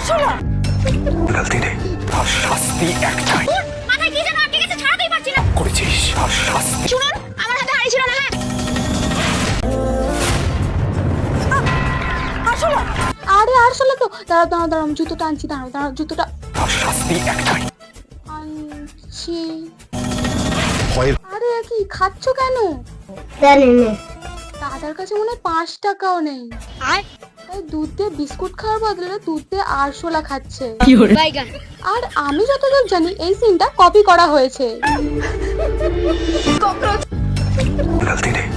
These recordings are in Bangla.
আরশোলা গলতি নেই, তার শাস্তি একটাই। মাথায় কি যেন আটকে গেছে, ছাড়াতেই পারছি না। করেছিস, তার শাস্তি। শুনুন, আমার হাতে হাড়ি ছিল না। আরশোলা, আরে আরশোলা তো, দাঁড়াও দাঁড়াও দাঁড়াও, আমি জুতোটা আনছি, দাঁড়াও দাঁড়াও, জুতোটা তার শাস্তি একটাই। আনছি। ভয়ের আরে কি খাচ্ছ কেন? জানি না। দাদার কাছে মনে হয় 5 টাকাও নেই। তাই দুধ দিয়ে বিস্কুট খাওয়ার বদলে দুধ দিয়ে আরশোলা খাচ্ছে। আর আমি যতদূর জানি এই সিনটা কপি করা হয়েছে। গলতি নেই,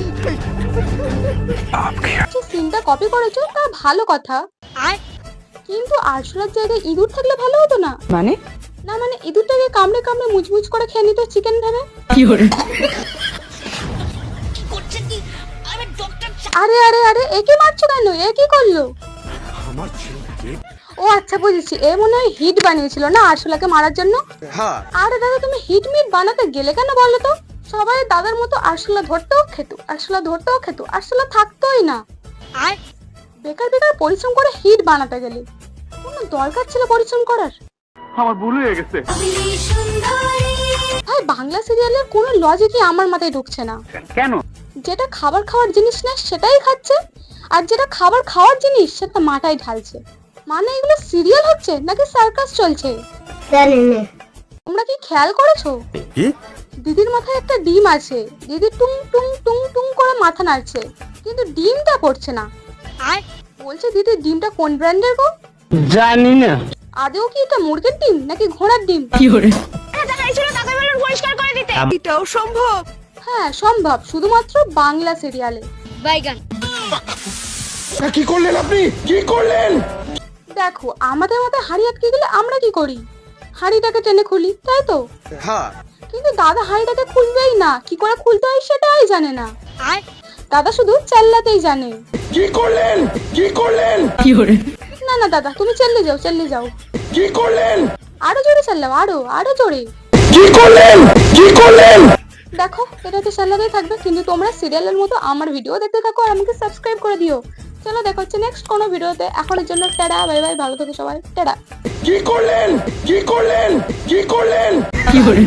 আপকে যে সিনটা কপি করেছো তা ভালো কথা, কিন্তু আরশোলার জায়গায় ইঁদুর থাকলে ভালো হতো না? মানে না মানে ইঁদুরটাকে কামড়ে কামড়ে মুচমুচ করে খেয়ে নিত চিকেন ভেবে। কি করে? আরে আরে আরে, একে মারছো কেন? এ কি করলো? আমার ছেলেকে। ও আচ্ছা বুঝেছি, এ মনে হয় হিট বানিয়েছিল না আরশোলাকে মারার জন্য। হ্যাঁ, আরে দাদা, তুমি হিট মিট বানাতে গেলে কেন বলো তো? সবাই দাদার মতো আরশোলা ধরতেও খেত, আরশোলা ধরতেও খেত, আরশোলা থাকতোই না। বেকার বেকার পরিশ্রম করে হিট বানাতে গেলে কোনো দরকার ছিল পরিশ্রম করার? আমার ভুল হয়ে গেছে। ভাই, বাংলা সিরিয়ালের কোনো লজিকই আমার মাথায় ঢুকছে না। কেন? যেটা খাবার খাওয়ার জিনিস না সেটাই খাচ্ছে, আর যেটা খাবার খাওয়ার জিনিস সেটা মাথায় ঢালছে। মানে এগুলো সিরিয়াল হচ্ছে নাকি সার্কাস চলছে? জানি না। তোমরা কি খেয়াল করেছো কি? দিদির মাথায় একটা ডিম আছে, দিদি টুং টুং টুং টুং করে মাথা নাড়ছে, কিন্তু ডিমটা পড়ছে না। বলছে দিদি ডিমটা কোন ব্র্যান্ডের গো? জানি না। আদেও কি এটা মুরগির ডিম নাকি ঘোড়ার ডিম? কি করে? এটাও সম্ভব? হ্যাঁ সম্ভব, শুধুমাত্র বাংলা সিরিয়ালে। কি করলেন আপনি? কি করলেন? দেখো, আমাদের মাথায় হাঁড়ি আটকে গেলে আমরা কি করি? হাঁড়িটাকে টেনে খুলি, তাই তো? হ্যাঁ, কিন্তু দাদা হাঁড়িটাকে খুলবেই না, কি করে খুলতে হয় সেটাই জানে না। দাদা শুধু চেল্লাতেই জানে। কি করলেন? কি করলেন? কি করে? না না দাদা, তুমি চেল্লে যাও, চেল্লে যাও, কি করলেন? আরো জোরে চেল্লাও, আরো আরো জোরে। কি করলেন? কি করলেন? দেখো, এটা তো চেল্লাতেই থাকবে, কিন্তু তোমরা সিরিয়ালের মতো আমার ভিডিও দেখতে থাকো আর আমাকে সাবস্ক্রাইব করে দিও। চলো দেখা হচ্ছে নেক্সট কোনো ভিডিওতে। এখনের জন্য টাটা, বাই বাই, ভালো থেকো সবাই, টাটা। কি করলেন? কি করলেন? কি করলেন? কি করে?